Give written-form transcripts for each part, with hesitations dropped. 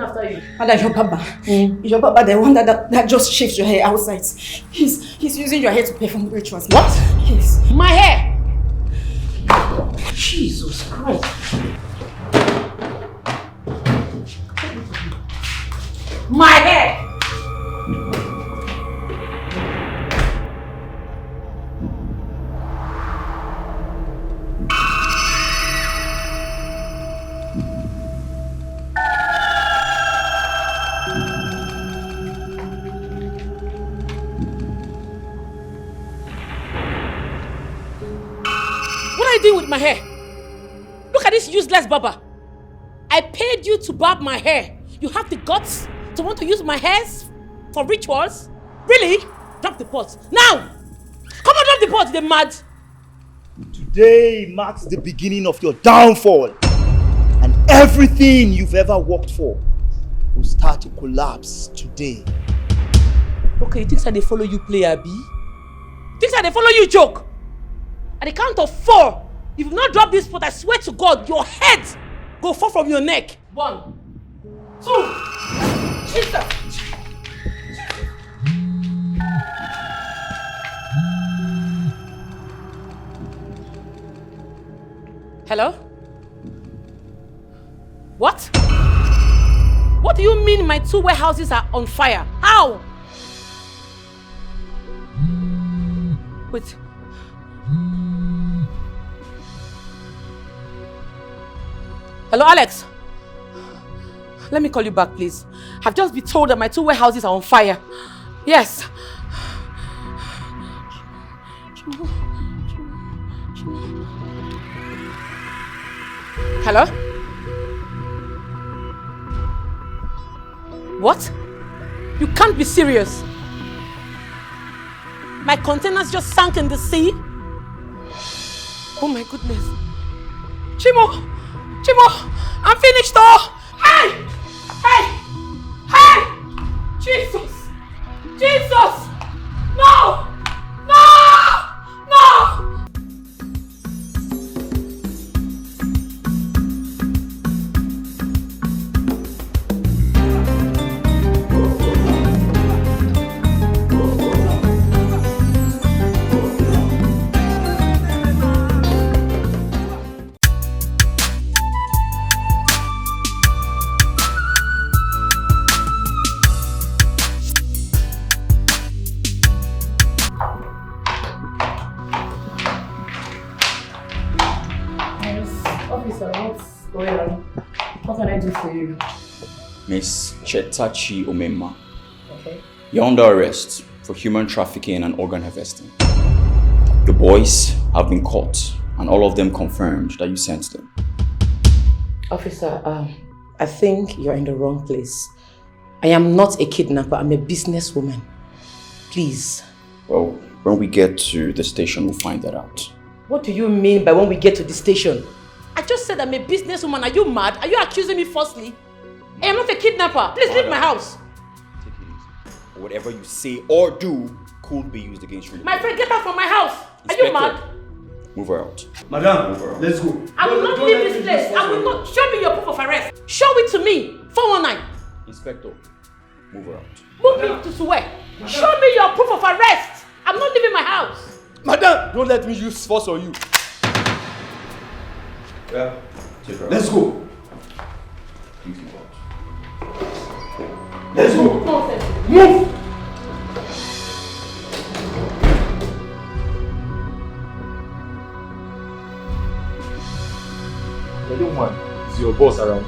after you. And your Baba. Your Baba, the one that just shapes your hair outside. He's using your hair to perform rituals. What? Yes. My hair! Jesus Christ. My hair! What are you doing with my hair? Look at this useless barber. I paid you to barb my hair. You have the guts to want to use my hairs for rituals? Really? Drop the pot. Now! Come on, drop the pot, they're mad. Today marks the beginning of your downfall. And everything you've ever worked for will start to collapse today. Okay, you think that they follow you play, Abi? You think that they follow you joke? At the count of 4, if you've not dropped this pot, I swear to God, your head go fall from your neck. 1, 2, Jesus! Hello? What? What do you mean my 2 warehouses are on fire? How? Wait. Hello, Alex? Let me call you back, please. I've just been told that my 2 warehouses are on fire. Yes. Hello? What? You can't be serious. My containers just sank in the sea? Oh my goodness. Chimo! I'm finished though! Hey! Jesus! No! Miss Chetachi Omema. Okay. You're under arrest for human trafficking and organ harvesting. The boys have been caught and all of them confirmed that you sent them. Officer, I think you're in the wrong place. I am not a kidnapper, I'm a businesswoman. Please. Well, when we get to the station, we'll find that out. What do you mean by when we get to the station? I just said I'm a businesswoman. Are you mad? Are you accusing me falsely? I am not a kidnapper. Please leave my house. Take it easy. Whatever you say or do could be used against you. My friend, get out from my house. Are you mad? Move her out. Madam, move her out. Let's go. I will not leave this place. I will not. Show me your proof of arrest. Show it to me. 419. Inspector, move her out. Move me to where? Show me your proof of arrest. I'm not leaving my house. Madam, don't let me use force on you. Yeah, take her out. Let's go. Please move out. Let's go. Nonsense. Move. I don't want. Is your boss around?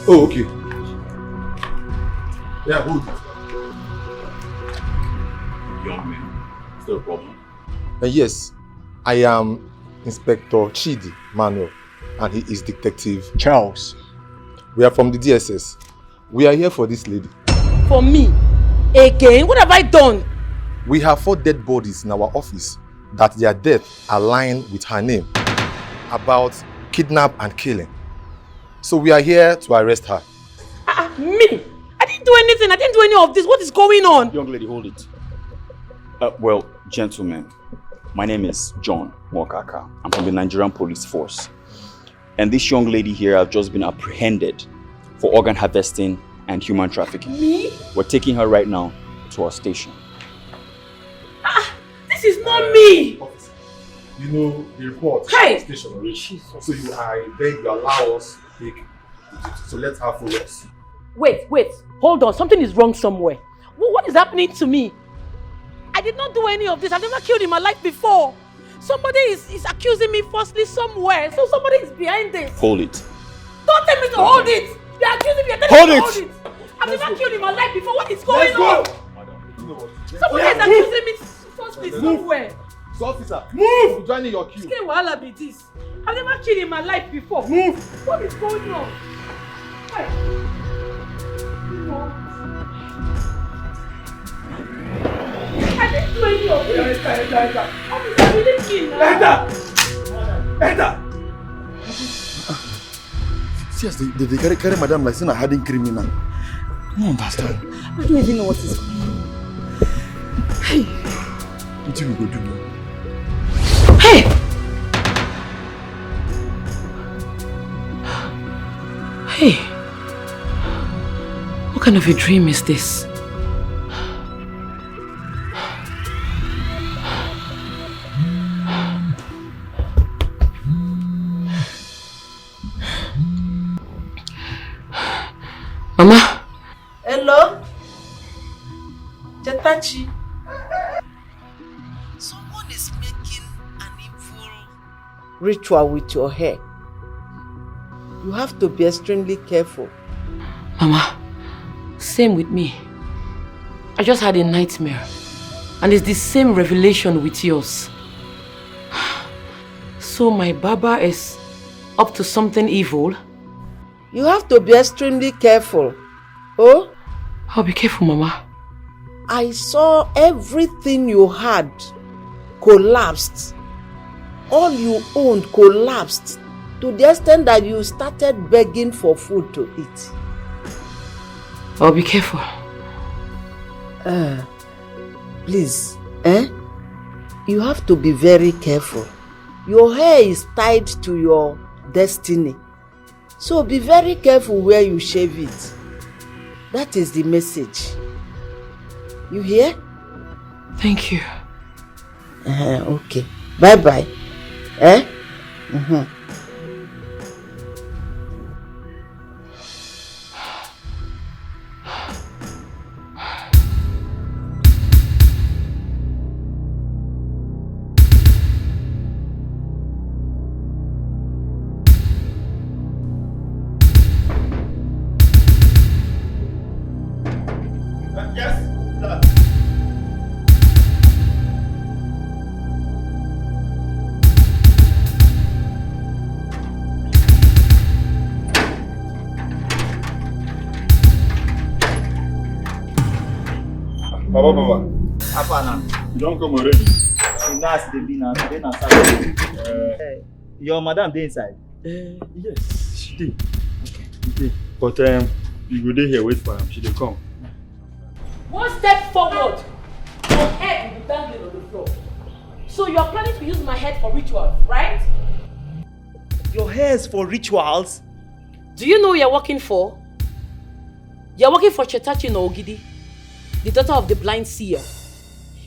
Oh, okay. Yeah, good. Young man, is there a problem? Yes, I am Inspector Chidi Manuel, and he is Detective Charles. We are from the DSS. We are here for this lady. For me? Again? What have I done? We have 4 dead bodies in our office that their deaths align with her name about kidnap and killing. So we are here to arrest her. Me? I didn't do anything. I didn't do any of this. What is going on? Young lady, hold it. Well, gentlemen, my name is John Mokaka. I'm from the Nigerian Police Force. And this young lady here has just been apprehended for organ harvesting and human trafficking. Me? We're taking her right now to our station. This is not me! Officer, you know the report Hey! station already. So I beg you allow us to let her follow us. Wait, hold on, something is wrong somewhere. What is happening to me? I did not do any of this. I've never killed in my life before. Somebody is accusing me falsely somewhere, so somebody is behind this. Hold it. Don't tell me to hold it! You're accusing me, Hold me it. to hold it! I've never killed in my life before, what is going on? Madam, you know what? Somebody is accusing me falsely somewhere. So officer, move! Joining your queue. Can wahala be this? I've never killed in my life before. Move! What is going on? Hey. I didn't do any of this. Officer, we didn't kill now. Enter! See as they carry madam like saying a hardened criminal. I don't understand. I don't even know what is going on. Hey! What you go do now? Hey! Hey! What kind of a dream is this? Mama? Hello? Chetachi? Someone is making an evil ritual with your hair. You have to be extremely careful. Mama, same with me. I just had a nightmare. And it's the same revelation with yours. So my Baba is up to something evil? You have to be extremely careful. Oh? I'll be careful, Mama. I saw everything you had collapsed. All you owned collapsed to the extent that you started begging for food to eat. I'll be careful. Please, you have to be very careful. Your hair is tied to your destiny. So be very careful where you shave it. That is the message. You hear? Thank you. Okay. Bye-bye. Baba. Apana. You don't come already. Nice to be now. Your madam dey inside. Yes, she did. Okay. But you go there here, wait for him. She dey come. One step forward, your head will be dangling on the floor. So you're planning to use my head for rituals, right? Your hair is for rituals. Do you know who you're working for? You're working for Chetachi no Ogidi, the daughter of the blind seer.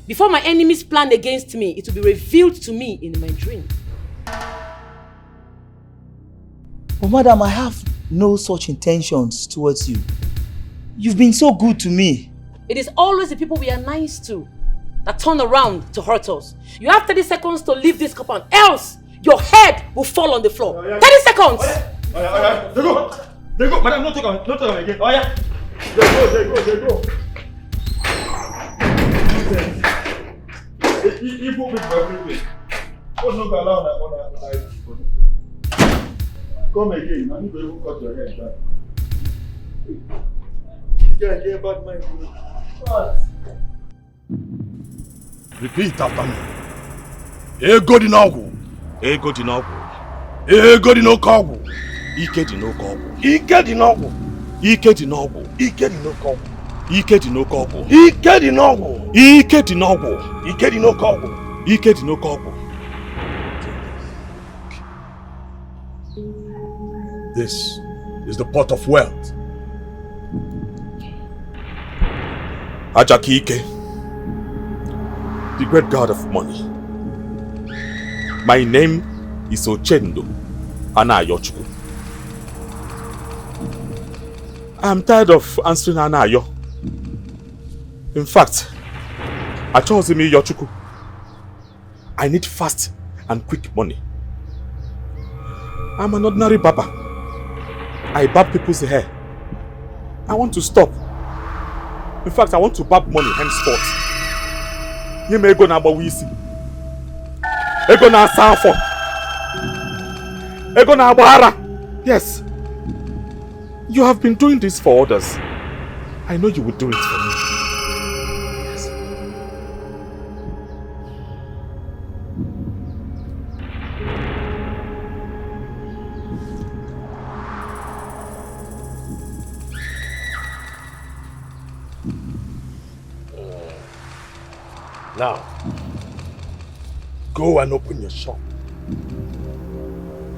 Before my enemies plan against me, it will be revealed to me in my dream. But madam, I have no such intentions towards you. You've been so good to me. It is always the people we are nice to that turn around to hurt us. You have 30 seconds to leave this compound, else your head will fall on the floor. 30 seconds! They go. Madam, don't take on again. Oh yeah. They go. He put me for everything. Don't look around that one. Come again. I need to cut your hair down. Get back my food. Repeat after me. Ego di n'ọgwụ. Ego di n'ọgwụ. Ego di n'oke ọgwụ. Ike di n'oke ọgwụ. Ike di n'ọgwụ. Ike di n'ọgwụ. Ike di n'oke ọgwụ. Ike di n'oke ọgwụ. Ike di n'ọgwụ. Ike di n'ọgwụ. Ike di n'oke ọgwụ. Ike di n'oke ọgwụ. This is the pot of wealth. Ajakike, the great god of money. My name is Ochendo Anayochukwu. I'm tired of answering Anayo. In fact, I chose me Yochukwu. I need fast and quick money. I'm an ordinary barber. I barb people's hair. I want to stop. In fact, I want to barb money henceforth. You may go now, but we see. Ego na Safo. Ego na Bahara. Yes. You have been doing this for others. I know you will do it for me. Yes. Now, go and open your shop.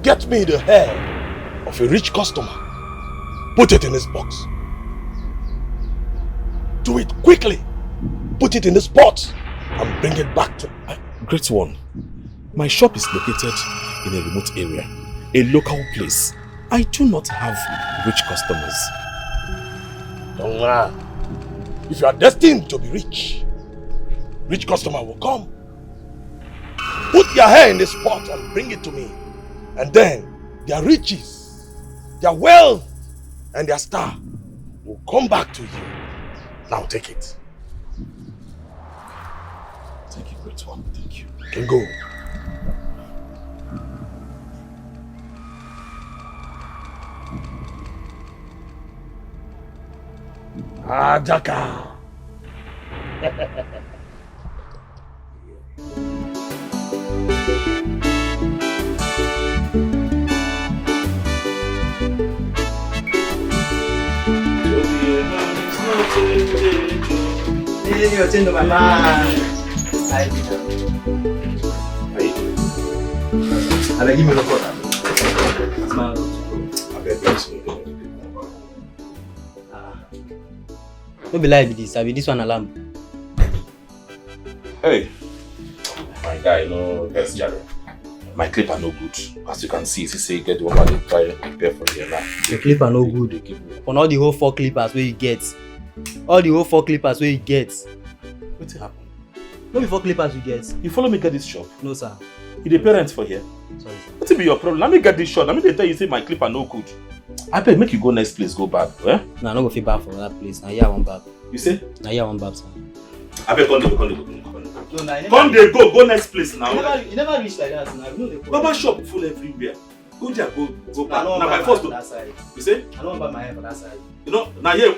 Get me the hair of a rich customer. Put it in his box. Do it quickly. Put it in his pot and bring it back to me. Great one. My shop is located in a remote area, a local place. I do not have rich customers. Don't lie. If you are destined to be rich, rich customer will come. Put their hair in this pot and bring it to me. And then their riches, their wealth, and their star will come back to you. Now take it. Thank you, great one. Thank you. You can go. Ajaka. Hey, Ochendo, mama. Hi. I give me the phone. No be lie be this. I be this one alarm. Hey, my guy, no, that's Jaro. My clip are no good. As you can see, he say get the one that they try to prepare for here now. The clip are no good. On all the whole 4 clippers where you get. All the whole 4 clippers where you get. What happened? No be 4 clippers you get. You follow me get this shop? No sir. You the parents for here? Sorry sir. What be your problem? Let me get this shop. Let me tell you say my clip are no good. I beg make you go next place, go back. Eh? Nah, I no go fit back for that place. Now here I want back. You say? Now here I want back sir. I beg come No, nah, Come they go next place now. You never reach like that now. You know the Baba shop full everywhere. Go there, go back. Now Now my first that side. You say? I don't buy my hair for that side. You know, now here.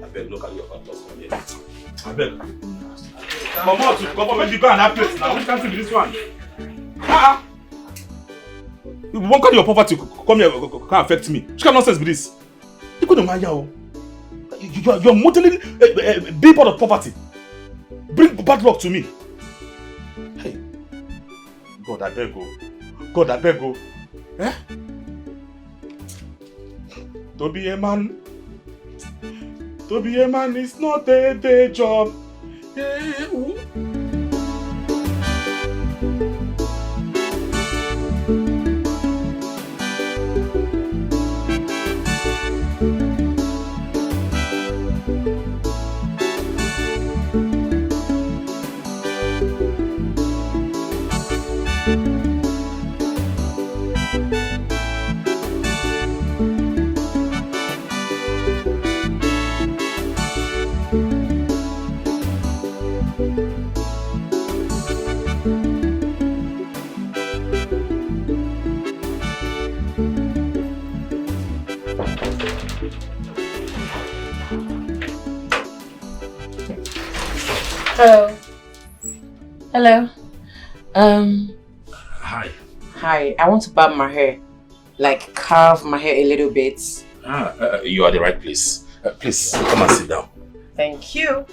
I beg look at your father's from here. I beg. Come on, come on, you go and that place now. We can't do this one. You won't call your poverty come here can affect me. Which kind of nonsense be this? You go to my yao. You're modeling a big part of poverty. Bring bad luck to me. Hey, God, I beg you. God, I beg you. Eh? To be a man. To be a man is not a day job. Hey, ooh. Hello. Hello. Hi. Hi. I want to barb my hair. Like carve my hair a little bit. You are the right place. Please come and sit down. Thank you.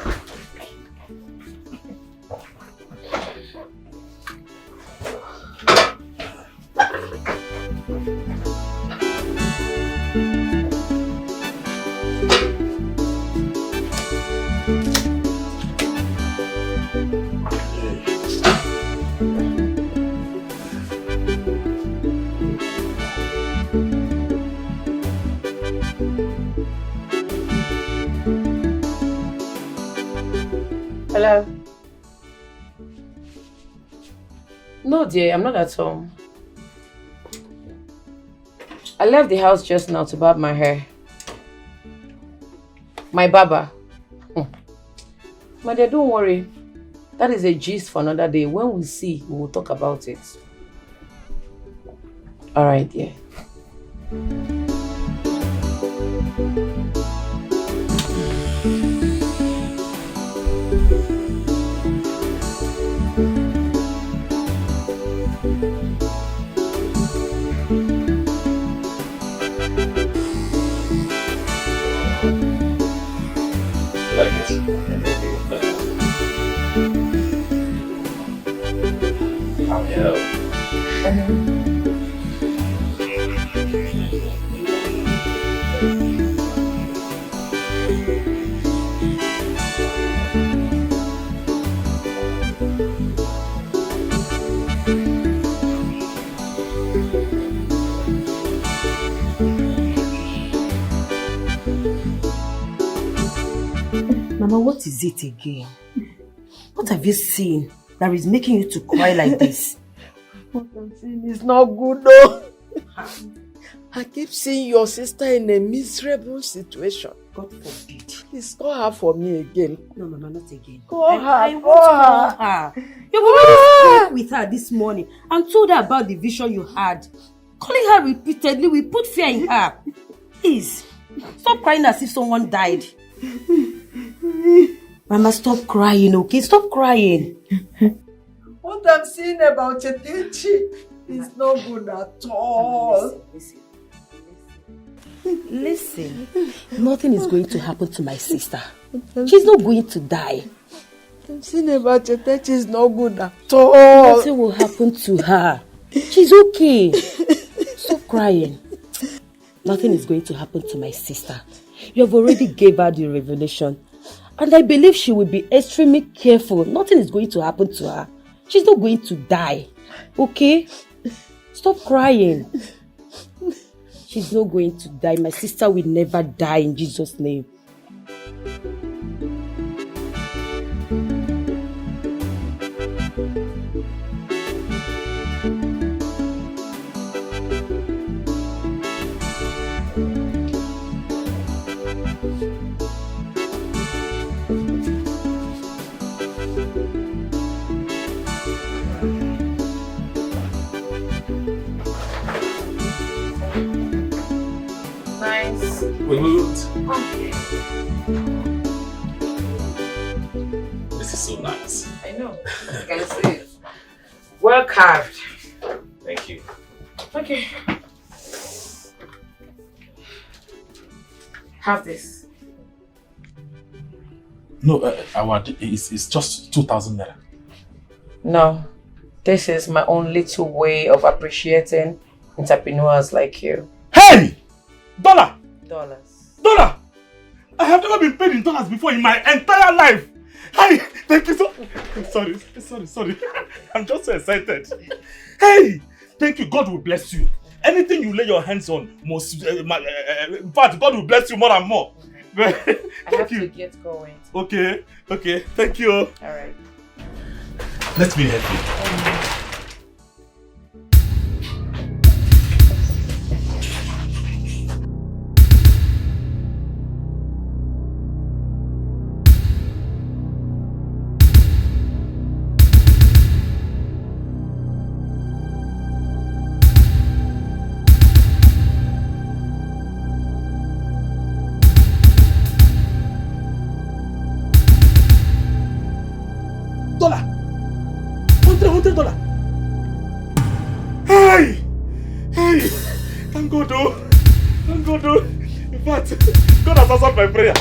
Hello? No, dear, I'm not at home. I left the house just now to barb my hair. My barber. My dear, don't worry. That is a gist for another day. When we see, we will talk about it. Alright, dear. Mama, what is it again? What have you seen that is making you to cry like this? What I'm seeing is not good though. I keep seeing your sister in a miserable situation. God forbid. Please call her for me again. No, Mama, not again. Call her. I won't call her. You've already spoke with her this morning and told her about the vision you had. Calling her repeatedly will put fear in her. Please, stop crying as if someone died. Mama, stop crying, okay? Stop crying. What I'm seeing about Chetechi is not good at all. Listen. Nothing is going to happen to my sister. She's not going to die. What I'm seeing about Chetechi is not good at all. Nothing will happen to her. She's okay. Stop crying. Nothing is going to happen to my sister. You have already gave her the revelation. And I believe she will be extremely careful. Nothing is going to happen to her. She's not going to die. Okay? Stop crying. She's not going to die. My sister will never die in Jesus' name. Nice. Okay. This is so nice. I know. I can see it. Well carved. Thank you. Okay. Have this. No, it's just 2,000 naira. No. This is my own little way of appreciating entrepreneurs like you. Hey! Dollar! Dollars. Dollar! I have never been paid in dollars before in my entire life. Hey! Thank you so... Sorry. I'm just so excited. Hey! Thank you. God will bless you. Anything you lay your hands on, in fact, God will bless you more and more. I have to get going. Okay. Thank you. Alright. Let me help you. $100. Hey! Thank God, oh. In fact, God has answered my prayer.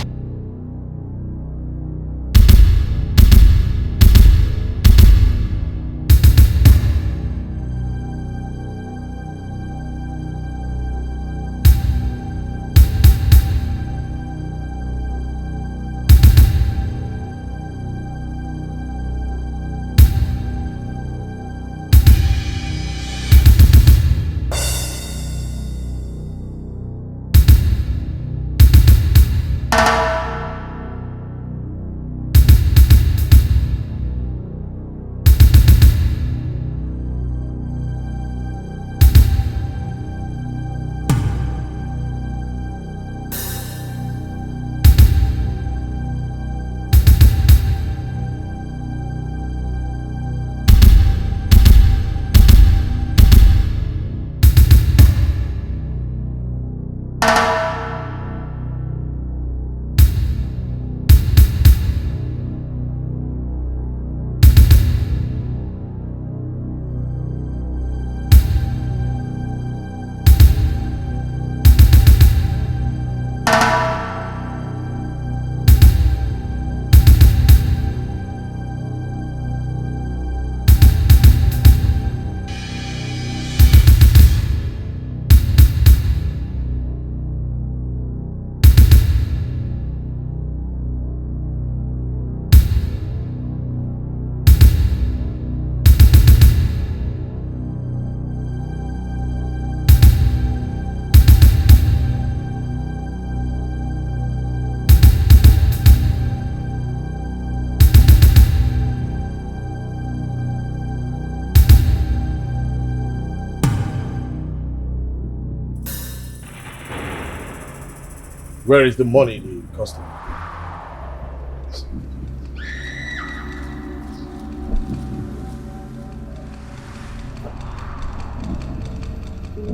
Where is the money the customer?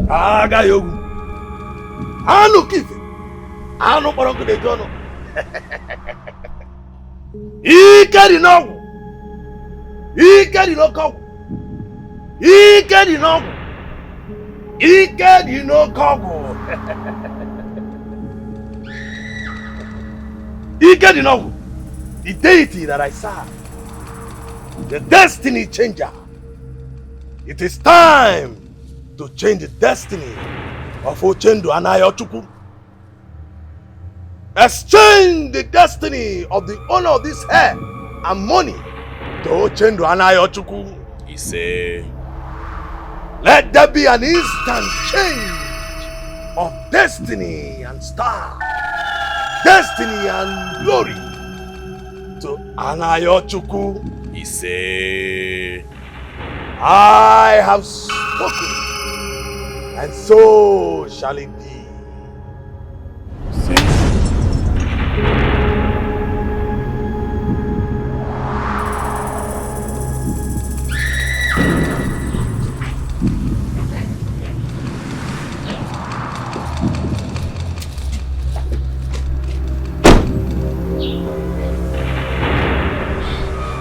Aga Yoke. Anu kife. Anu parangu de jono. Ike di nogu. Ike di no kogu. Ike di nogu. Ike di no kogu. Ike di nogu. The deity that I serve. The destiny changer. It is time to change the destiny of Ochendo and Ayochukwu. Exchange the destiny of the owner of this hair and money to Ochendo and Ayochukwu. He say, let there be an instant change of destiny and star, destiny and glory to Anayochukwu. He say, I have spoken, and so shall it be.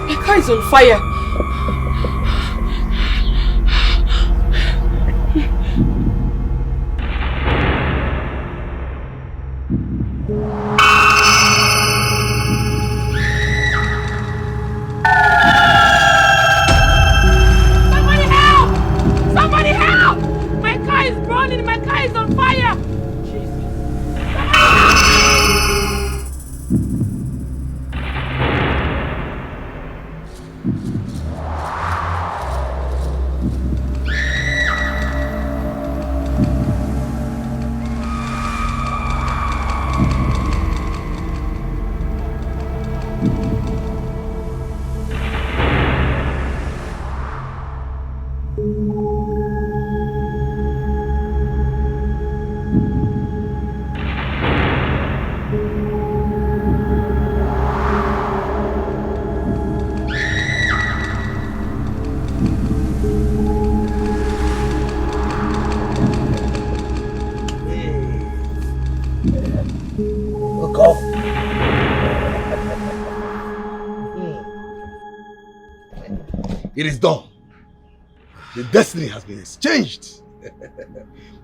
My car is on fire. It is done. The destiny has been exchanged.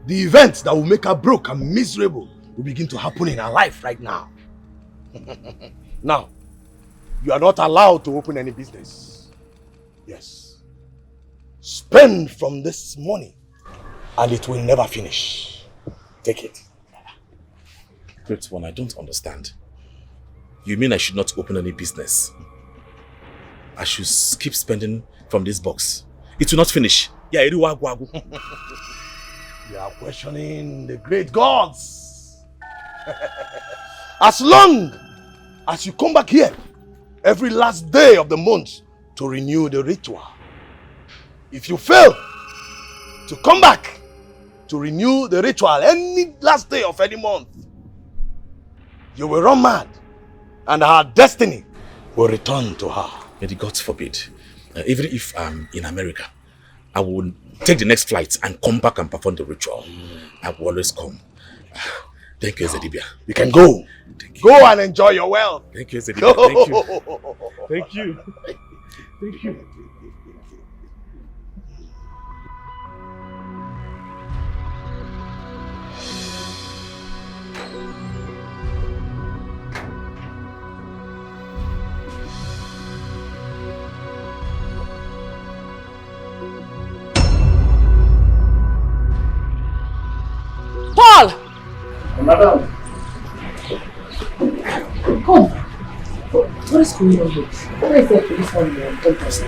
The events that will make her broke and miserable will begin to happen in her life right now. Now, you are not allowed to open any business. Yes. Spend from this money and it will never finish. Take it. Great one, I don't understand. You mean I should not open any business? I should keep spending from this box. It will not finish. Yeah, you are questioning the great gods. As long as you come back here every last day of the month to renew the ritual. If you fail to come back to renew the ritual any last day of any month, you will run mad and her destiny will return to her. May the gods forbid. Even if I'm in America, I will take the next flight and come back and perform the ritual. I will always come. Thank you, Zedibia. You can go. Go and enjoy your wealth. Thank you, Zedibia. Thank you. Thank you. Thank you. Paul! Madam. Come. What is going on here? What is that police on the campus?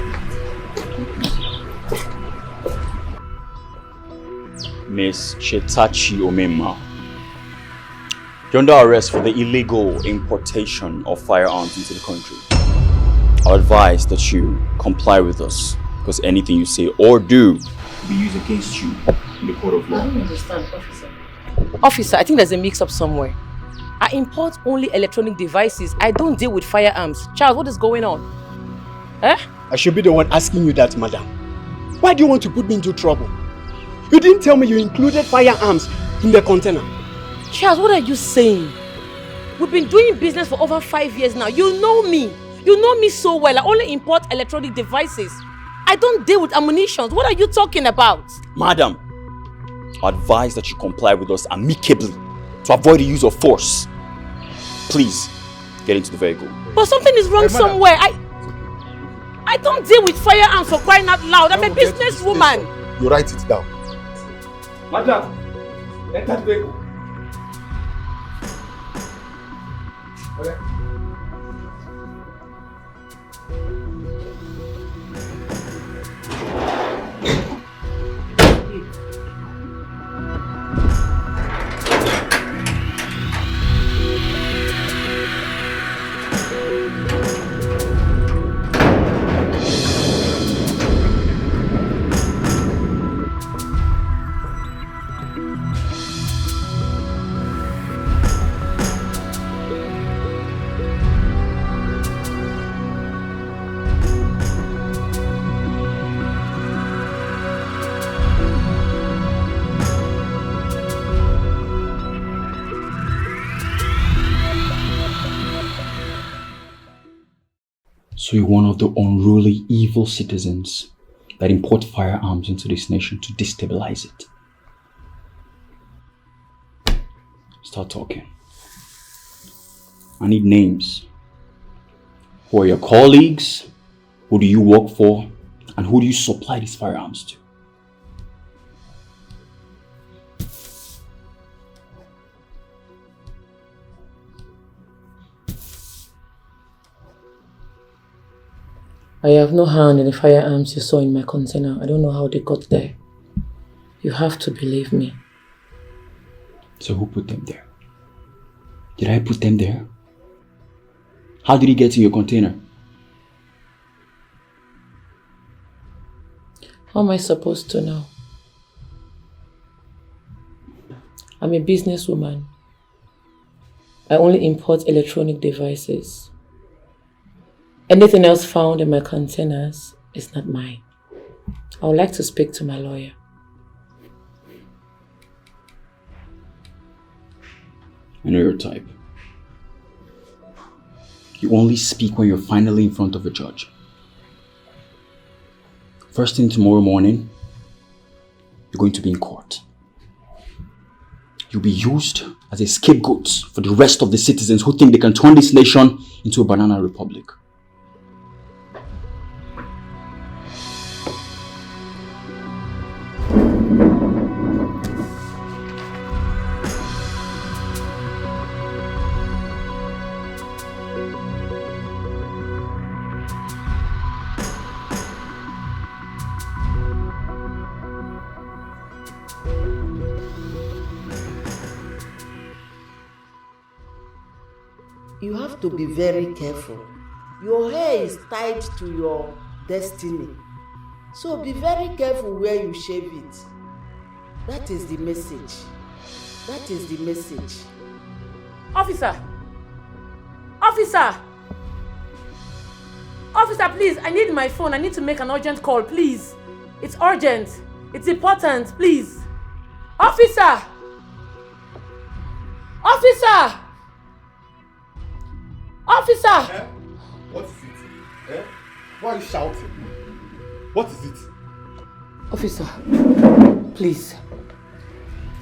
Miss Chetachi Omema, you're under arrest for the illegal importation of firearms into the country. I advise that you comply with us, because anything you say or do will be used against you in the court of law. I don't understand, officer. Officer, I think there's a mix-up somewhere. I import only electronic devices. I don't deal with firearms. Charles, what is going on? Eh? I should be the one asking you that, madam. Why do you want to put me into trouble? You didn't tell me you included firearms in the container. Charles, what are you saying? We've been doing business for over 5 years now. You know me. You know me so well. I only import electronic devices. I don't deal with ammunition. What are you talking about? Madam, I advise that you comply with us amicably to avoid the use of force. Please, get into the vehicle. But something is wrong somewhere. I don't deal with firearms for crying out loud. I'm a businesswoman. You write it down. Madam, enter the vehicle. Okay. So you're one of the unruly, evil citizens that import firearms into this nation to destabilize it. Start talking. I need names. Who are your colleagues? Who do you work for? And who do you supply these firearms to? I have no hand in the firearms you saw in my container. I don't know how they got there. You have to believe me. So who put them there? Did I put them there? How did he get in your container? How am I supposed to know? I'm a businesswoman. I only import electronic devices. Anything else found in my containers is not mine. I would like to speak to my lawyer. I know your type. You only speak when you're finally in front of a judge. First thing tomorrow morning, you're going to be in court. You'll be used as a scapegoat for the rest of the citizens who think they can turn this nation into a banana republic. You have to be very careful. Your hair is tied to your destiny. So be very careful where you shave it. That is the message. That is the message. Officer! Officer! Officer, please, I need my phone. I need to make an urgent call, please. It's urgent. It's important, please. Officer! Officer! Officer! Eh? What is it? Eh? Why are you shouting? What is it? Officer, please.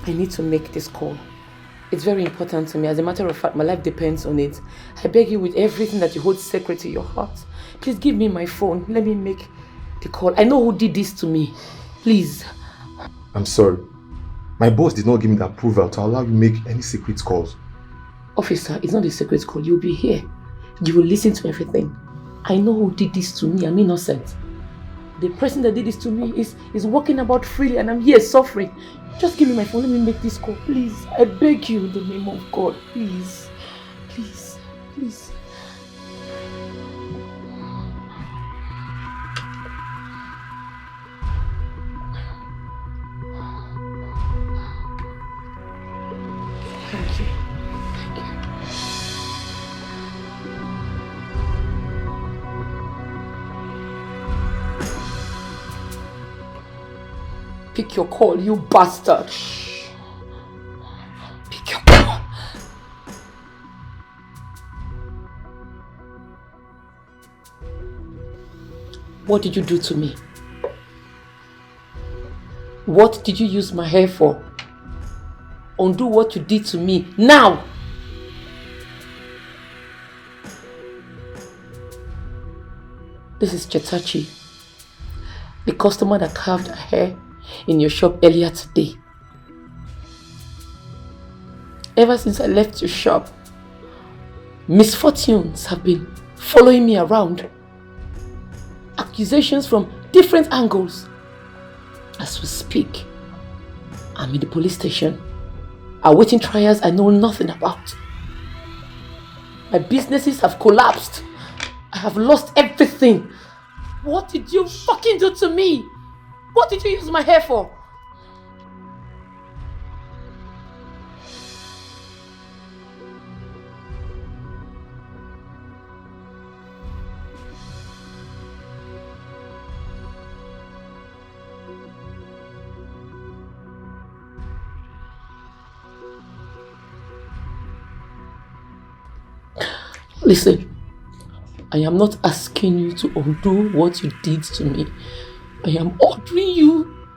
I need to make this call. It's very important to me. As a matter of fact, my life depends on it. I beg you with everything that you hold sacred to your heart. Please give me my phone. Let me make the call. I know who did this to me. Please. I'm sorry. My boss did not give me the approval to allow you to make any secret calls. Officer, it's not a secret call. You'll be here. You will listen to everything. I know who did this to me. I'm innocent. The person that did this to me is walking about freely and I'm here suffering. Just give me my phone. Let me make this call, please. I beg you in the name of God. Please. Please. Please. Thank you. Thank you. Pick your call, you bastard. Pick your call. What did you do to me? What did you use my hair for? Undo what you did to me now. This is Chetachi, the customer that carved her hair in your shop earlier today. Ever since I left your shop, misfortunes have been following me around. Accusations from different angles. As we speak, I'm in the police station, awaiting trials I know nothing about. My businesses have collapsed. I have lost everything. What did you fucking do to me? What did you use my hair for? Listen, I am not asking you to undo what you did to me. I am ordering you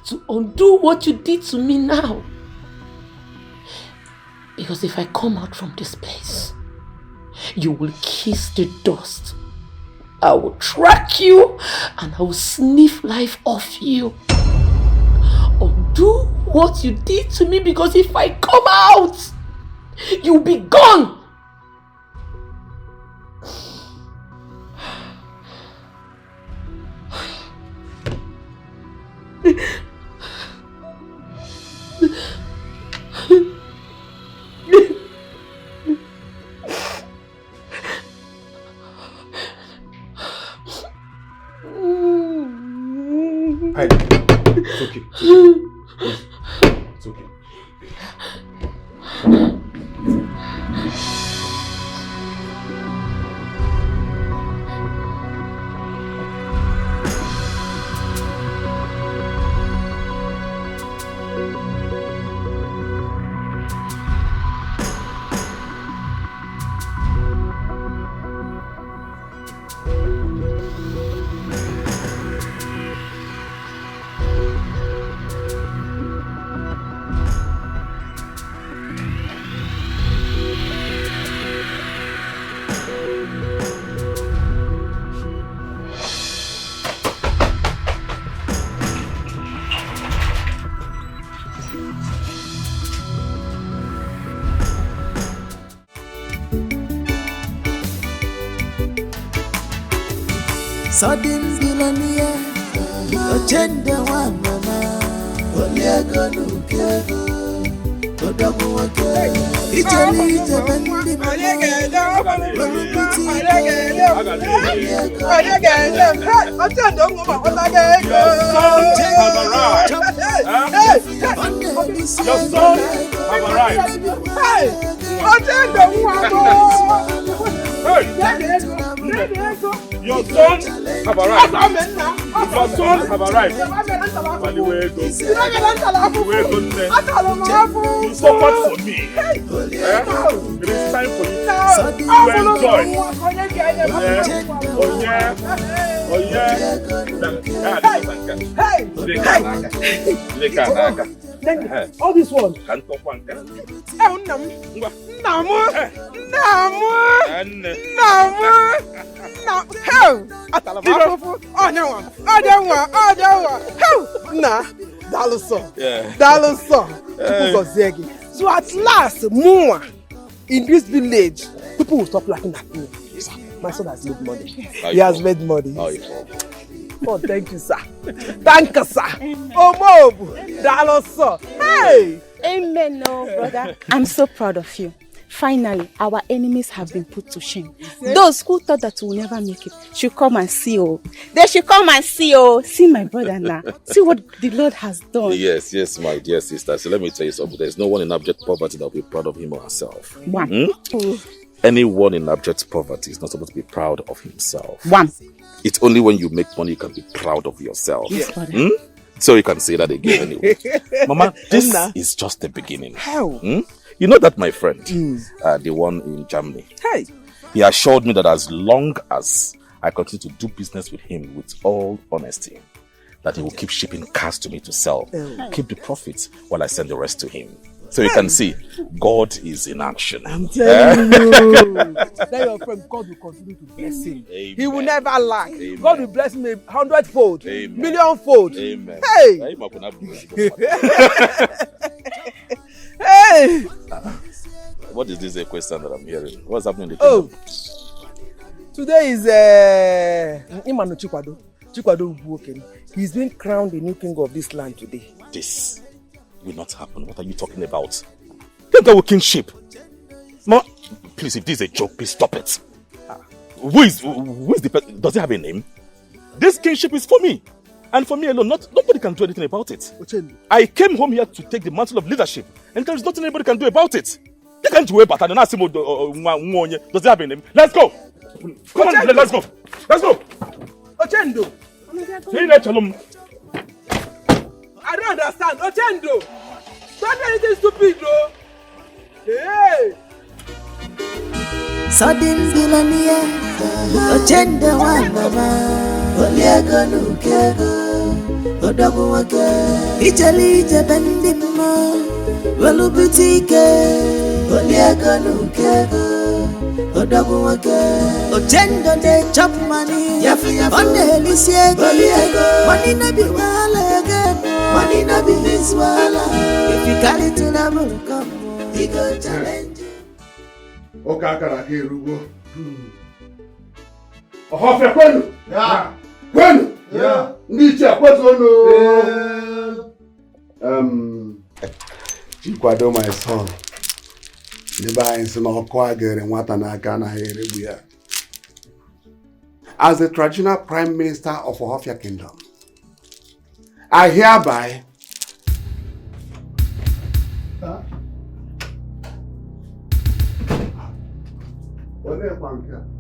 to undo what you did to me now. Because if I come out from this place, you will kiss the dust. I will track you and I will sniff life off you. Undo what you did to me, because if I come out, you'll be gone. It's okay. It's okay. Sudden billionaire, agenda one mama, Oliago Lukego, Odamuaka, Italy, Japan, Your sons have arrived. Your sons have arrived. You suffered for me. It is time for you to enjoy. Oh yeah. All this one. So at last, more in this village, people will stop laughing at me. My son has made money. He has made money. Oh, thank you, sir. Thank you, sir. Oh, Mob, Daloso. Hey! Amen, no, brother. I'm so proud of you. Finally, our enemies have been put to shame. Those who thought that we'll never make it should come and see, oh. They should come and see, oh. See my brother now. See what the Lord has done. Yes, my dear sister. So let me tell you something. There's no one in abject poverty that will be proud of him or herself. One. Anyone in abject poverty is not supposed to be proud of himself. One. It's only when you make money you can be proud of yourself. Yes, brother. So you can say that again anyway. Mama, this is just the beginning. How? You know that my friend, the one in Germany, Hey. he assured me that as long as I continue to do business with him with all honesty, that he will keep shipping cars to me to sell, keep the profits while I send the rest to him. So you can see, God is in action. I'm telling you. Tell your friend, God will continue to bless him. Amen. He will never lack. Amen. God will bless him 100-fold, Amen. million-fold. Amen. Hey! Hey! What is this question that I'm hearing? What's happening in the kingdom? Today is Imanu Chikwado. Chikwado Ubuoken. He's been crowned the new king of this land today. This will not happen. What are you talking about? Can't go with kingship. Ma, please, if this is a joke, please stop it. Who is the person? Does he have a name? This kingship is for me. And for me alone, nobody can do anything about it. I came home here to take the mantle of leadership, and there is nothing anybody can do about it. They can't do it, but does he have a name? Let's go! Come on, let's go! Let's go! Ochendo! I don't understand. Ochendo! Don't do anything stupid, though! Hey! Sudden billionaire, Ochendo one mama, Oliego Nukego, Odogo Wake, Italy Jabendima, Welu Boutique, Oliego Nukego, Odogo Wake, Ochendo de chop money, on the Lycée, money no be wala again, money no be his wala. If you carry to the moon, come, he go challenge. Okakara Kerugo. Ohofe kwenu? Yeah. Kwenu? Yeah. Ndiche kwenu. Chikwado, my son. Never in some Okwagere and Watanaka here. As the traditional Prime Minister of Ohofia Kingdom, I hereby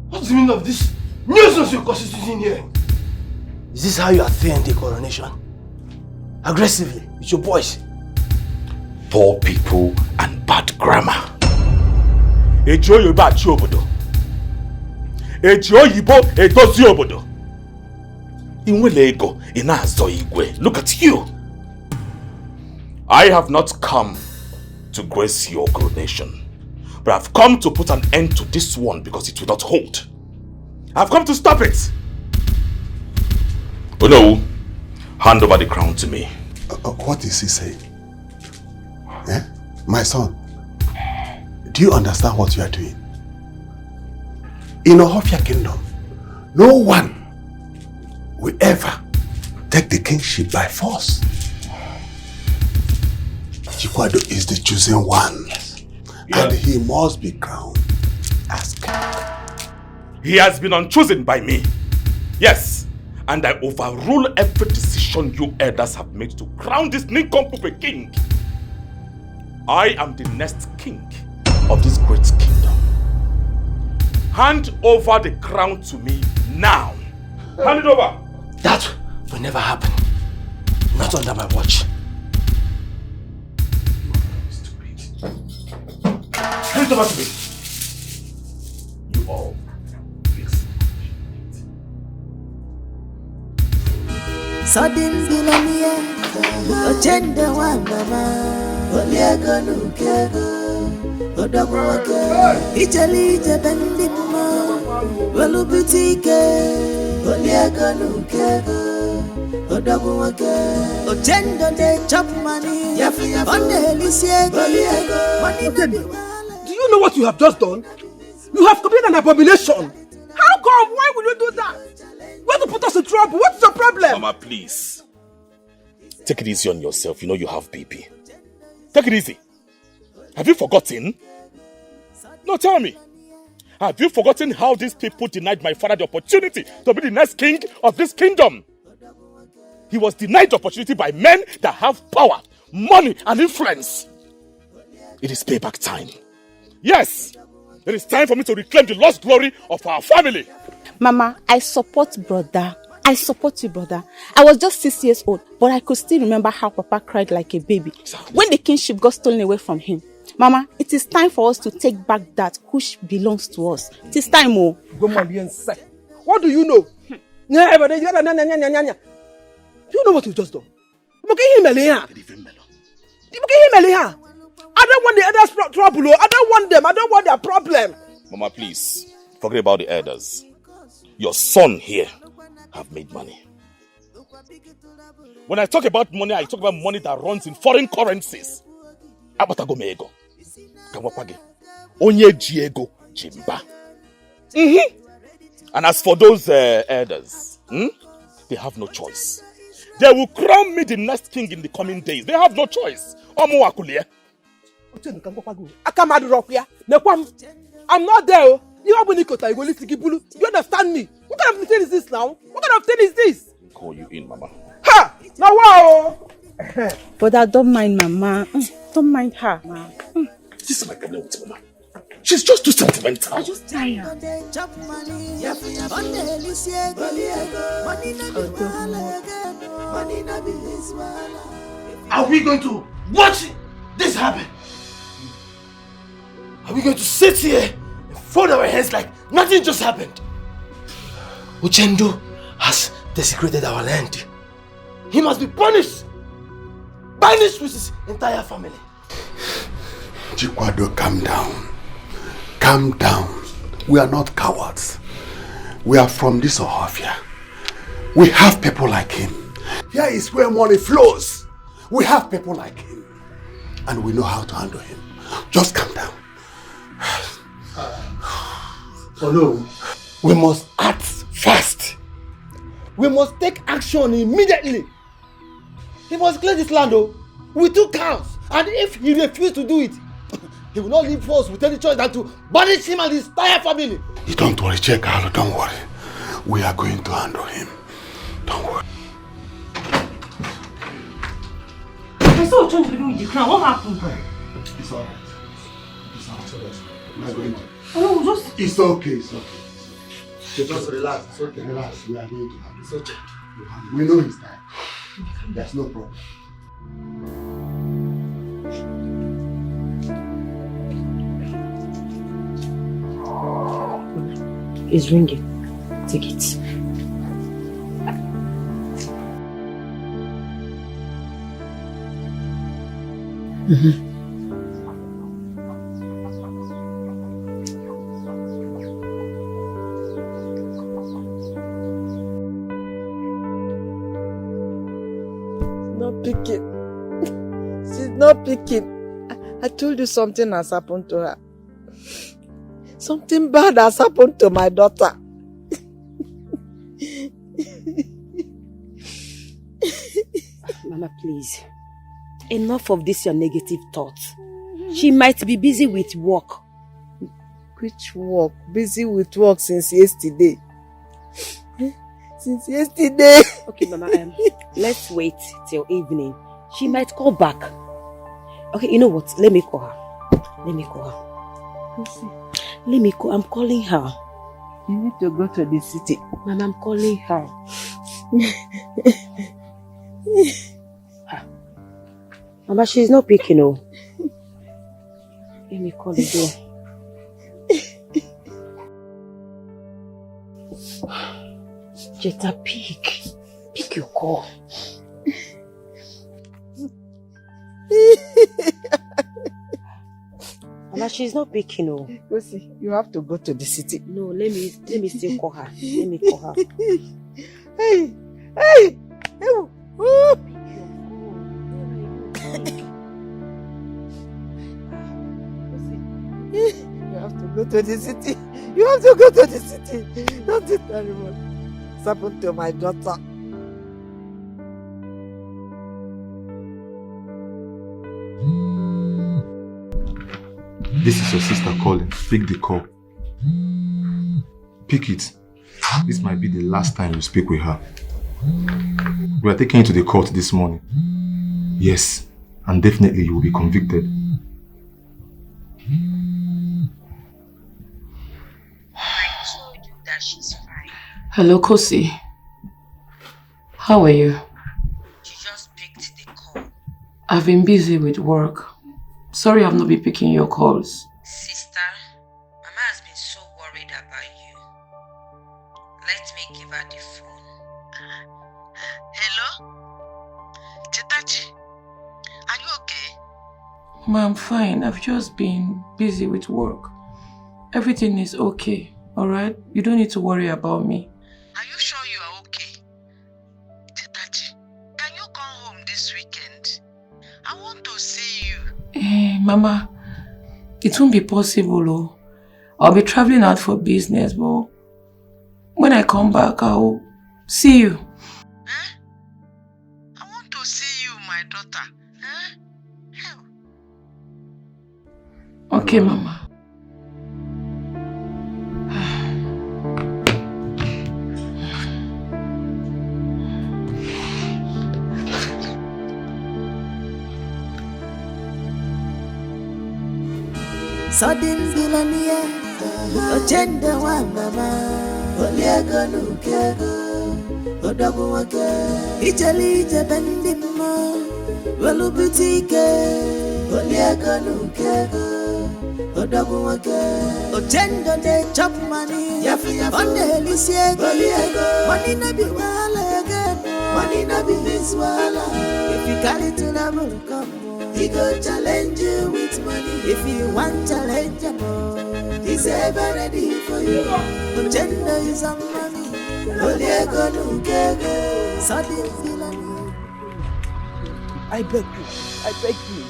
What's the meaning of this nuisance you're constituting here? Is this how you are saying the coronation? Aggressively, with your voice? Poor people and bad grammar. Ejo Yoruba achi obodo. Ejo Oyibo edozi obodo. Inwele ego ina-azo igwe. Look at you. I have not come to grace your coronation, but I've come to put an end to this one because it will not hold. I've come to stop it. Oh no, hand over the crown to me. What is he saying? Eh? My son, do you understand what you are doing? In Ohofia Kingdom, no one will ever take the kingship by force. Chikwado is the chosen one. And he must be crowned as king. He has been unchosen by me. Yes, and I overrule every decision you elders have made to crown this nincompoop a king. I am the next king of this great kingdom. Hand over the crown to me now. Hand it over. That will never happen. Not under my watch. Hand it over to me. You all. Sudden billionaire, Ochendo one mama, Oliego Nukego, Odogo Wake, Italy Jabendima, Welu Boutique, Oliego Nukego, Odogo Wake, Ochendo de chop money, on the Lycée, money to be. Do you know what you have just done? You have committed an abomination. How come? Why will you do that? You want to put us in trouble? What's your problem? Mama, please. Take it easy on yourself. You know you have BP. Take it easy. Have you forgotten? No, tell me. Have you forgotten how these people denied my father the opportunity to be the next king of this kingdom? He was denied the opportunity by men that have power, money, and influence. It is payback time. Yes, it is time for me to reclaim the lost glory of our family. Mama, I support brother I support you, brother. I was just 6 years old, but I could still remember how Papa cried like a baby when the kingship got stolen away from him. Mama, it is time for us to take back that which belongs to us. It is time, oh. Go on, be inside. What do you know? Do you know what you just done? I don't want the others trouble. I don't want them. I don't want their problem. Mama, please, forget about the elders. Your son here have made money. When I talk about money, I talk about money that runs in foreign currencies. Abatago meego. Kawapage. Onye jiego jimba. And as for those elders, they have no choice. They will crown me the next king in the coming days. They have no choice. Omo akulie. I'm not there. You understand me? What kind of thing is this now? What kind of thing is this? Call you in, Mama. Ha! Now wow! But I don't mind Mama. Don't mind her. This is my problem with Mama. She's just too sentimental. I just tired. Are we going to watch this happen? Are we going to sit here and fold our hands like nothing just happened? Uchendo has desecrated our land. He must be punished. Banished with his entire family. Chikwado, calm down. Calm down. We are not cowards. We are from this Ohafia. We have people like him. Here is where money flows. We have people like him. And we know how to handle him. Just calm down. Oh no. We must act fast. We must take action immediately. He must clear this land with 2 cows. And if he refuses to do it, he will not leave us with any choice than to banish him and his entire family. You don't worry, Chekalo, don't worry. We are going to handle him. Don't worry. I saw Tonto with the crown. What happened? It's alright. It's alright. We are going to. Oh, just... It's okay, it's okay. Just relax. It's okay. Relax. We are going to handle him. It's okay. We know his time. There's no problem. It's ringing. Take it. Not picking. She's not picking. I told you something has happened to her. Something bad has happened to my daughter. Mama, please. Enough of this your negative thoughts. She might be busy with work. Which work? Busy with work since yesterday. Since yesterday. Okay, Mama, let's wait till evening. She might call back. Okay, you know what? Let me call her. Let me call her. Let me call. I'm calling her. You need to go to the city. Mama, I'm calling her. Mama, she's not picking, oh. Let me call again. Jetta, pick. Pick your call. Mama, she's not picking, oh. Go see, you have to go to the city. No, let me still call her. Let me call her. Hey! Ooh. You have to go to the city. You have to go to the city. Don't do terrible. It's happened to my daughter. This is your sister calling. Pick the call. Pick it. This might be the last time you speak with her. We are taking you to the court this morning. Yes, and definitely you will be convicted. Hello, Kosi. How are you? She just picked the call. I've been busy with work. Sorry I've not been picking your calls. Sister, Mama has been so worried about you. Let me give her the phone. Hello? Tetachi, are you okay? Ma, I'm fine. I've just been busy with work. Everything is okay, alright? You don't need to worry about me. Are you sure you are okay? Tetachi, can you come home this weekend? I want to see you. Mama, it won't be possible, oh. I'll be traveling out for business, but when I come back, I'll see you. I want to see you, my daughter. Okay, Mama. Sudden billionaire, Ochenda wa mama, Oliego nukego, Odogu wake, Ijali jabendimo, Walubutike, Oliego nukego, Odogu wake, Ochenda de chop money, on the Elysiege, money na be wala again, money na be his wala. If you carry to the will come. He go challenge you with money. If you want challenge him, he's ever ready for you. Agenda is a money. Oliego nukego. Sudden villainy. I beg you.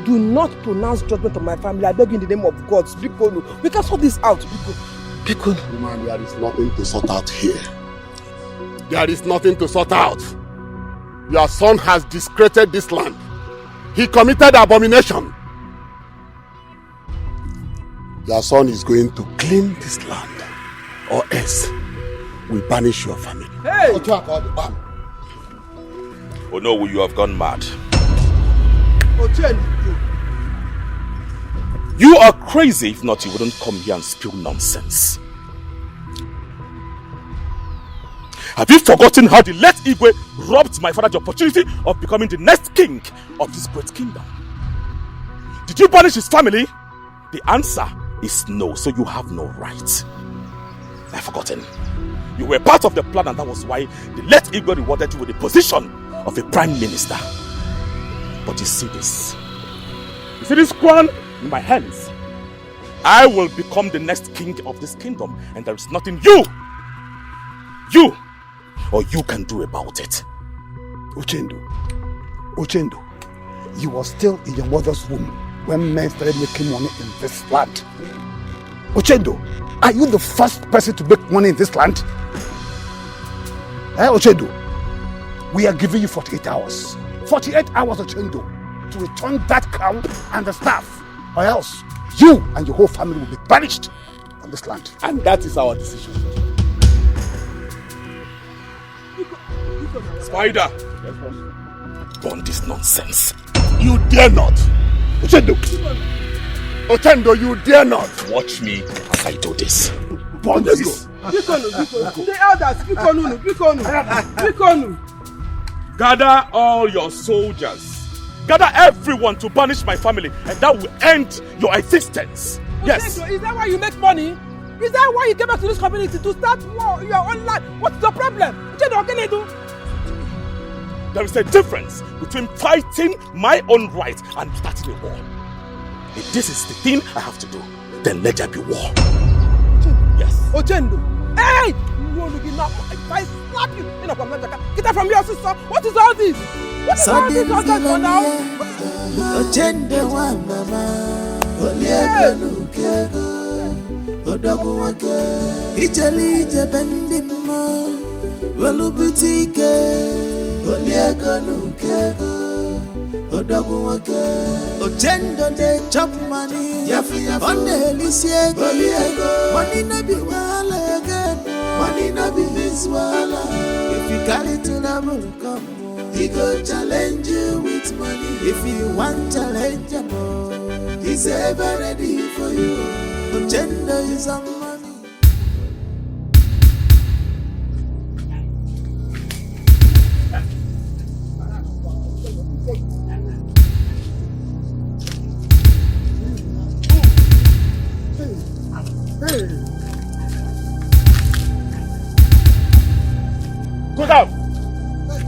Do not pronounce judgment on my family. I beg you in the name of God. Speak on. We can sort this out. Speak on. Woman, there is nothing to sort out here. There is nothing to sort out. Your son has discredited this land. He committed abomination. Your son is going to clean this land, or else we banish your family. Hey! Oh no, you have gone mad. You are crazy. If not, you wouldn't come here and spill nonsense. Have you forgotten how the late Igwe robbed my father the opportunity of becoming the next king of this great kingdom? Did you banish his family? The answer is no, so you have no right. I've forgotten. You were part of the plan, and that was why the late Igwe rewarded you with the position of a prime minister. But you see this? You see this crown in my hands? I will become the next king of this kingdom, and there is nothing you can do about it. Ochendo, you were still in your mother's womb when men started making money in this land. Ochendo, are you the first person to make money in this land? Ochendo, we are giving you 48 hours. 48 hours, Ochendo, to return that crown and the staff, or else you and your whole family will be banished from this land. And that is our decision. Spider! Burn this nonsense. You dare not! Ochendo, you dare not! Watch me as I do this. Burn this! The elders, Gather all your soldiers. Gather everyone to banish my family, and that will end your existence. Yes. Is that why you make money? Is that why you came back to this community to start war in your own land? What's the problem? What can I do? There is a difference between fighting my own right and starting a war. If this is the thing I have to do, then let there be war. Yes. Ochendo. Hey! If I slap you, get that from your sister. What is all this? What is all this nonsense for now? Ochendo wa mama, Oliego nukego, Odogu wake, Ijali jabendimo, Walubutike, Oliego nukego, Odogu wake, Ochendo de chop money, on the Elysiege, money na be wala again, money na be his wala. If you carry to the will come, he go challenge you with money. If you want challenge him, he's ever ready for you. Agenda is on money. Go down!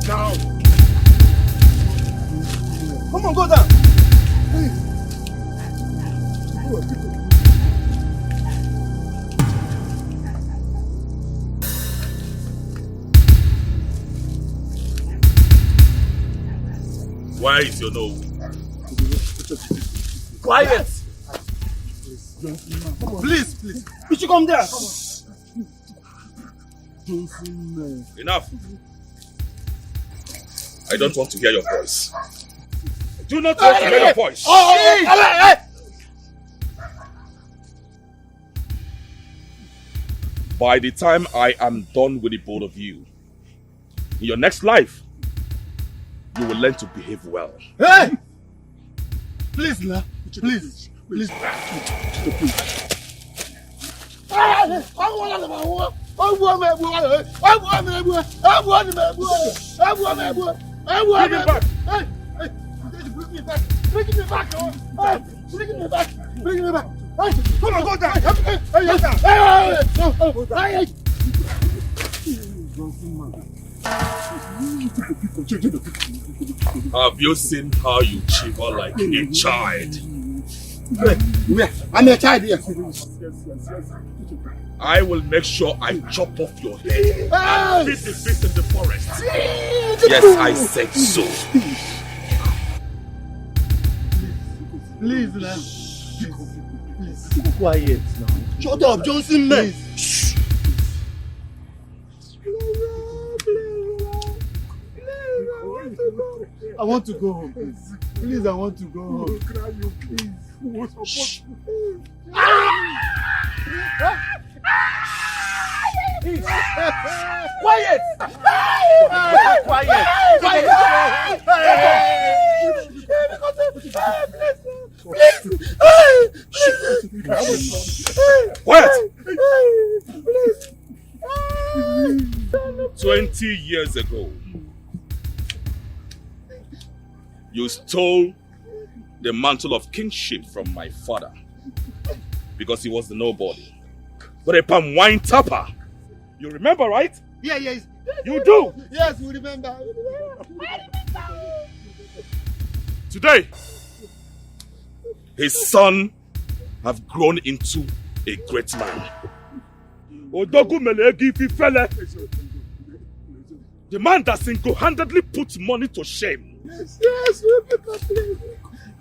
Down! Come on, go down! Why is your nose? Quiet! Please, please. You should come there. Enough. I don't want to hear your voice. Do not want to hear your voice. By the time I am done with the both of you, in your next life, you will learn to behave well. Hey! Please, la. Please. Please. Bring me back. Come on, go down. Have you seen how you chiver like a child? I'm a child here. I will make sure I chop off your head and beat the beast in the forest. Yes, I said so. Please, now. Please, be quiet now. Shut up, Johnson, man. Shh. I want to go home, please. Please, I want to go home. Cry, you please. Shh. Quiet! Quiet! 20 years ago, you stole the mantle of kingship from my father because he was the nobody. But a palm wine tapper. You remember, right? Yeah, yes. You do? Yes, we remember. Today, his son have grown into a great man. The man that single-handedly puts money to shame. Yes, please.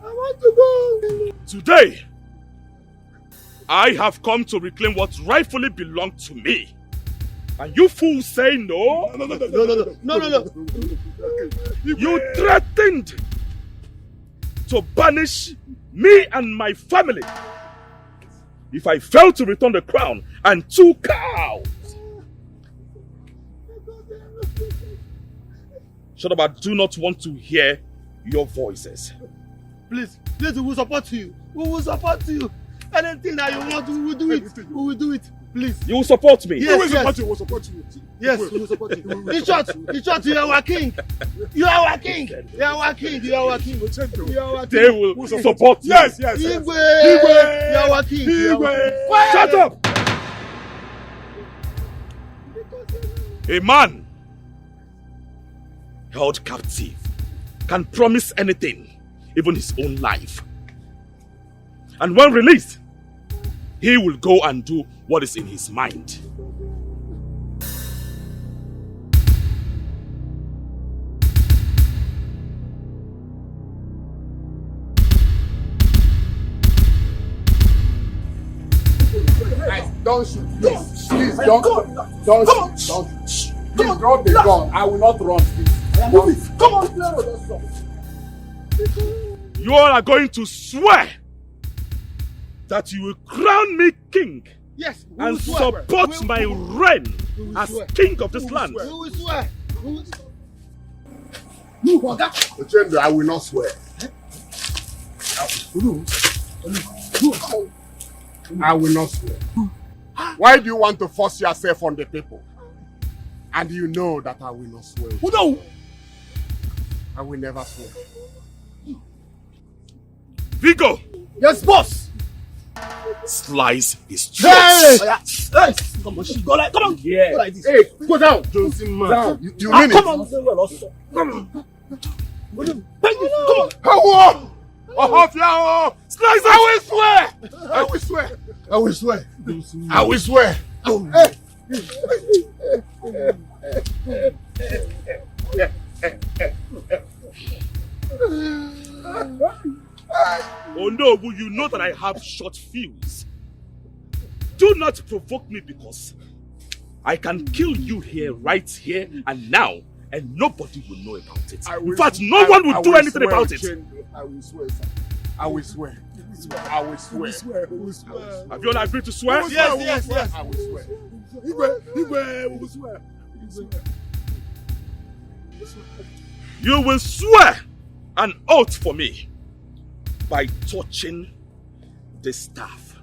I want to go. Today, I have come to reclaim what rightfully belonged to me. And you fools say no? No. You threatened to banish me and my family if I fail to return the crown and 2 cows. Shut up, I do not want to hear your voices. Please, we will support you. We will support you. Anything that you want, we will do it. We will do it. Please. You will support me? Yes, we will support you. Yes, we will support you. In short, you are our king. You are our king. You are our king. You are our king. You are our king. They will support you. Yes. Igwe. You are our king. Shut up! A man held captive can promise anything, even his own life. And when released, he will go and do what is in his mind. Don't shoot, please. Please, don't shoot. Please, drop the gun. I will not run, please. Come on, You all are going to swear that you will crown me king. Yes, and support my reign as king of this land. We will swear. Ochendo, I will not swear. I will not swear. Why do you want to force yourself on the people? And you know that I will not swear. No! I will never swear. Vigo! Yes, boss! slice his throat. Hey! Come on, go like, come on. Yeah. Go like this. Hey, go down. Johnson, man. Down. You mean it? Come on. Come on. Come on. Slice I will swear. I will swear. I will swear. I will swear. Oh no, will you know that I have short fuse? Do not provoke me because I can kill you here, right here and now, and nobody will know about it. In fact, no one will do anything about it. I will swear, sir. I will swear. I will swear. Have you all agreed to swear? Yes. I will swear. We will swear. You will swear an oath for me by touching this staff.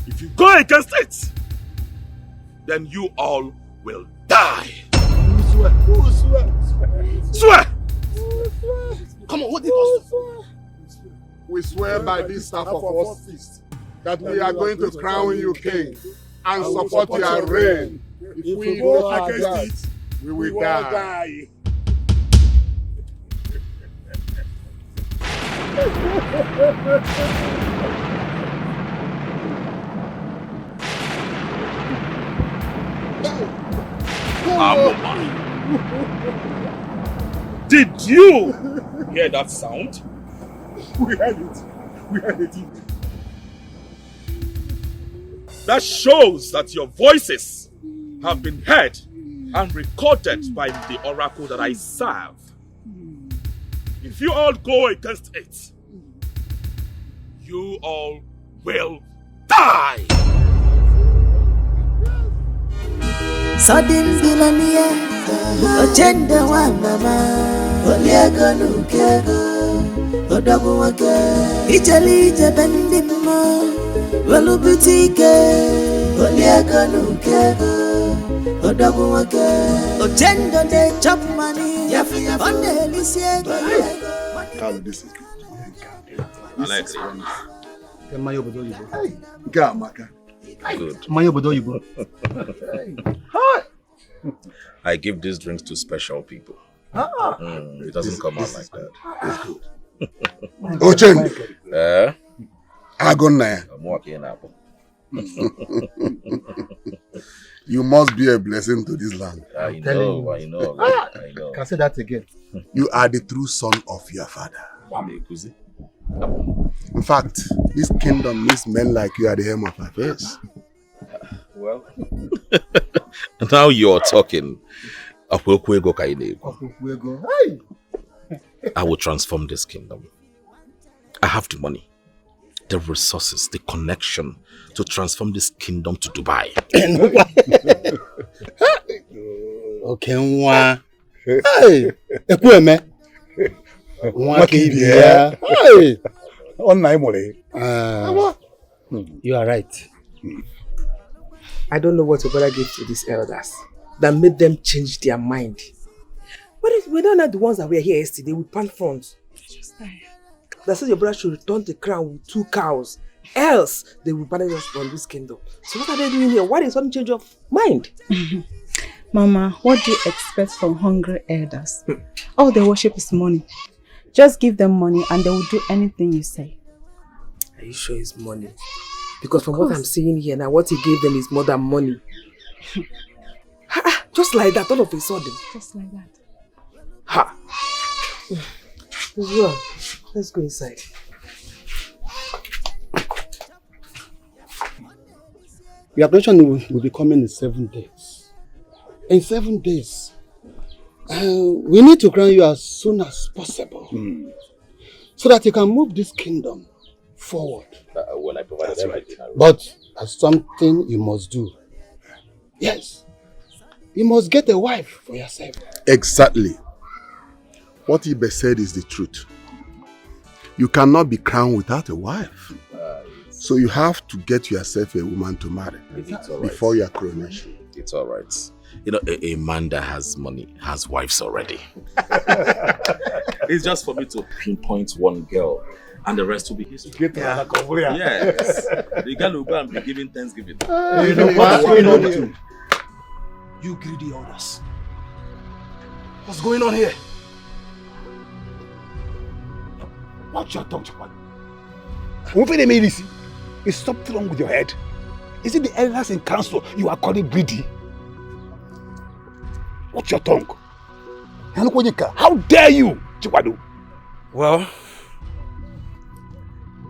If you go against it, then you all will die. We will swear. Swear! Come on, what did you swear? We swear by this staff of office that we are going to crown you king and support your reign. If we go against it, we will die. Did you hear that sound? We heard it. That shows that your voices have been heard and recorded by the oracle that I serve. If you all go against it, you all will die. Sudden billionaire, agenda one mama, Oliago Nukego, Odago Wake, Italy, Jabendimo, Velu Boutique, Oliago Nukego, Odago Wake, agenda de chop money, on the Lycée. This is good. I like Good. I give these drinks to special people. It doesn't come out like that. It's good. Ochen. Agonaya. I'm walking up. You must be a blessing to this land. I know. Can I say that again? You are the true son of your father. In fact, this kingdom needs men like you at the helm of affairs. Well, now you're talking. I will transform this kingdom. I have the money, the resources, the connection to transform this kingdom to Dubai. Okay, one. Hey, Ekweme. Hey. You are right. I don't know what your brother gave to these elders that made them change their mind. But we don't have the ones that were here yesterday with palm fronds. That said your brother should return the crown with 2 cows. Else, they will banish us from this kingdom. So what are they doing here? Why is sudden change of mind? Mama, what do you expect from hungry elders? All they worship is money. Just give them money and they will do anything you say. Are you sure it's money? Because from what I'm seeing here now, what he gave them is more than money. Just like that, all of a sudden. Just like that. Ha! Well, let's go inside. Your graduation will be coming in 7 days. In 7 days, we need to crown you as soon as possible, so that you can move this kingdom forward. Well, I provide everything. But there's something you must do. Yes, you must get a wife for yourself. Exactly. What Ibe said is the truth. You cannot be crowned without a wife. So you have to get yourself a woman to marry before your coronation. It's all right. You know, a man that has money has wives already. It's just for me to pinpoint one girl And the rest will be history. Get another couple, yeah. Yes. The guy will go and be giving Thanksgiving. You know what's going on with you? You greedy others. What's going on here? Watch your tongue, Chapman. Is something wrong with your head? Is it the elders in council you are calling greedy? Watch your tongue. How dare you, Chikwado? Well,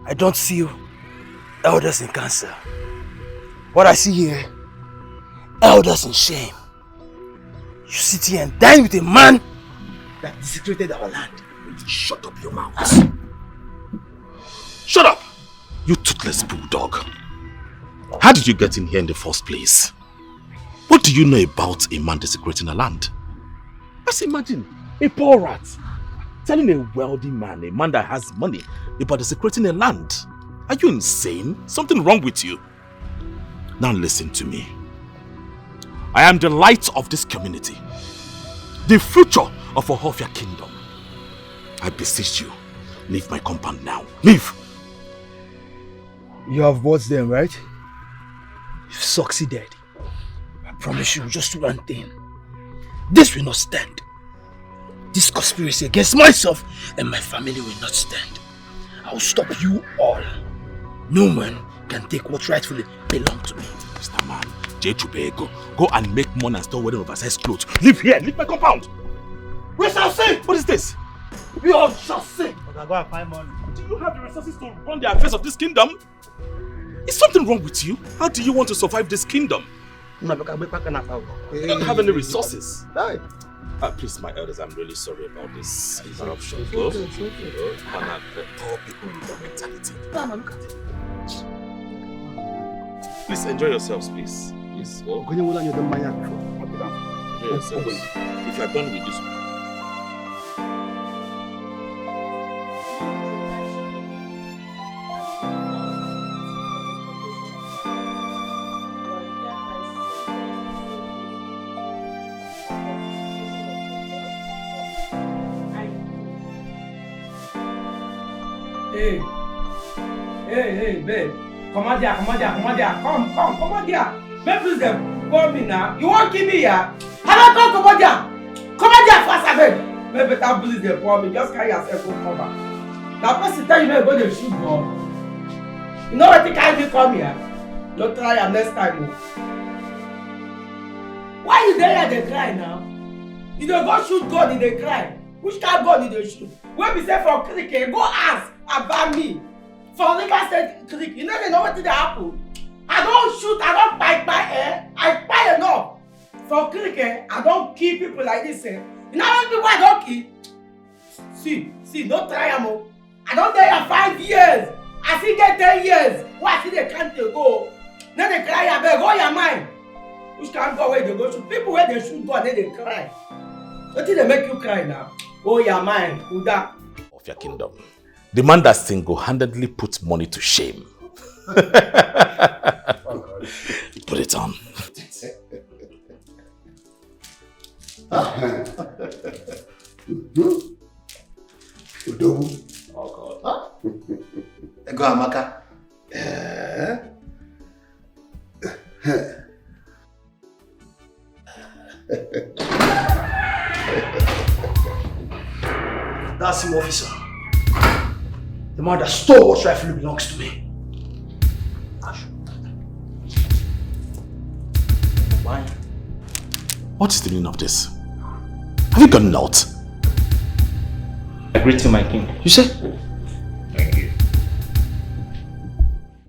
I don't see you elders in council. What I see here, elders in shame. You sit here and dine with a man that desecrated our land. Shut up your mouth. Shut up! You toothless bulldog. How did you get in here in the first place? What do you know about a man desecrating a land? Just imagine a poor rat telling a wealthy man, a man that has money, about desecrating a land. Are you insane? Something wrong with you? Now listen to me. I am the light of this community, the future of Ohofia kingdom. I beseech you, leave my compound now. Leave! You have watched them, right? You've succeeded. I promise you just one thing. This will not stand. This conspiracy against myself and my family will not stand. I will stop you all. No man can take what rightfully belongs to me. Mr. Man, go and make money and start wearing oversized clothes. Leave here, leave my compound. We shall see. What is this? We all shall see. Okay, go and find money. Do you have the resources to run the affairs of this kingdom? Is something wrong with you? How do you want to survive this kingdom? You don't have any resources. Please, my elders, I'm really sorry about this interruption. Go. Poor people with your mentality. Look at it. Please enjoy yourselves, please. Please go. Enjoy yourselves. If you are done with this. Hey, babe. Come on there. Come on there. Babe, please, call me now. You won't kill me here? Come on there. Come on there fast, babe. Babe, better please, they call me. Just carry yourself to cover. Now, person tell you, babe, go to shoot gun. You know what you carry me come here? Don't try your next time. Why you there they cry now? You don't go shoot gun, they cry. Which kind of gun did they shoot? When we say for cricket, go ask about me. For River State Creek, you know they know what did happen. I don't shoot, I don't bite my hair. I bite enough. For cricket, I don't kill people like this. You know how many people I don't kill? See, don't try them. I don't tell you 5 years. I still get 10 years. Why see they can't go? Then they cry, I beg, oh your mind. Which can't go where they go shoot? People where they shoot go and then they cry. What did they make you cry now? Oh your mind, who that? Of your kingdom. The man that single-handedly puts money to shame. Put it on. Oh God. Go Amaka. That's him, officer. The man that stole what rightfully belongs to me. Why? What is the meaning of this? Have you gone out? I greet you, my king. You say?